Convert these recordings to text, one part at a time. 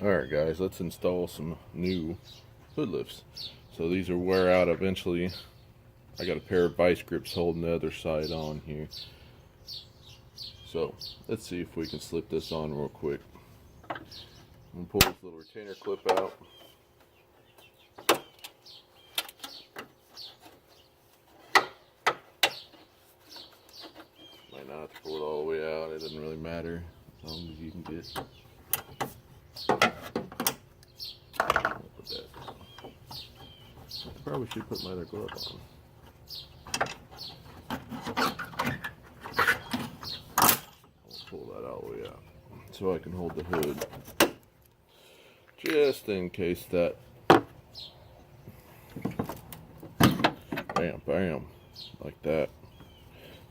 Alright guys, let's install some new hood lifts. So these will wear out eventually. I got a pair of vice grips holding the other side on here. So let's see if we can slip this on real quick. I'm going to pull this little retainer clip out. Might not have to pull it all the way out, it doesn't really matter as long as you can get. Probably should put my other glove on. I'll pull that all the way out so I can hold the hood, just in case that. Bam, bam, like that.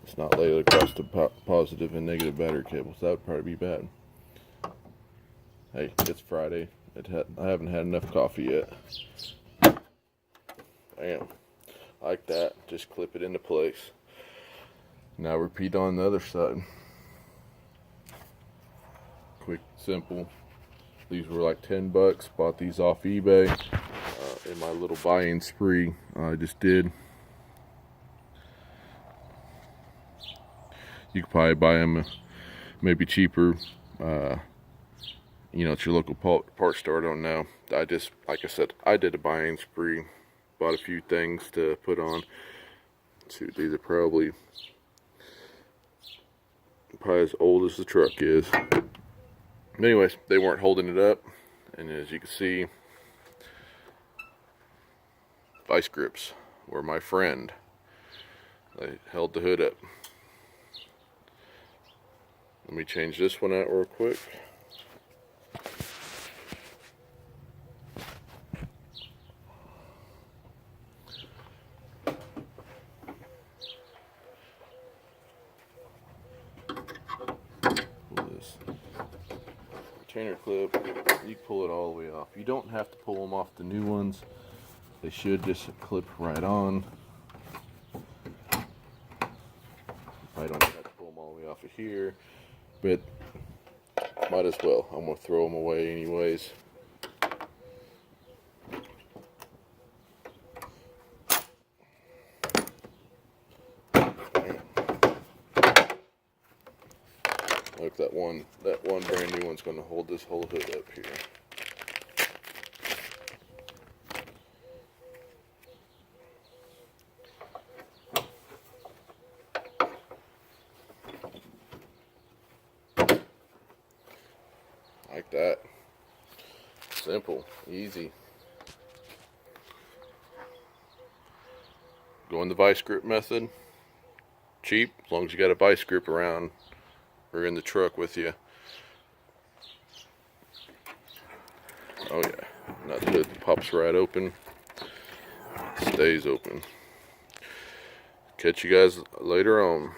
It's not laid across the positive and negative battery cables. That would probably be bad. Hey, it's Friday. I haven't had enough coffee yet. Bam, like that. Just clip it into place. Now repeat on the other side. Quick, simple. These were like 10 bucks. Bought these off eBay in my little buying spree I just did. You could probably buy them maybe cheaper. You know, it's your local parts store. I don't know. Like I said, I did a buying spree. Bought a few things to put on. Let's see, these are probably as old as the truck is. Anyways, they weren't holding it up, and as you can see, vice grips were my friend. They held the hood up. Let me change this one out real quick. Pull this retainer clip. You can pull it all the way off. You don't have to pull them off the new ones. They should just clip right on. I don't have to pull them all the way off of here, but might as well. I'm going to throw them away anyways. Look, that one brand new one's going to hold this whole hood up here. Like that. Simple, easy. Going the vice grip method. Cheap, as long as you got a vice grip around or in the truck with you. Oh yeah, now the hood pops right open. Stays open. Catch you guys later on.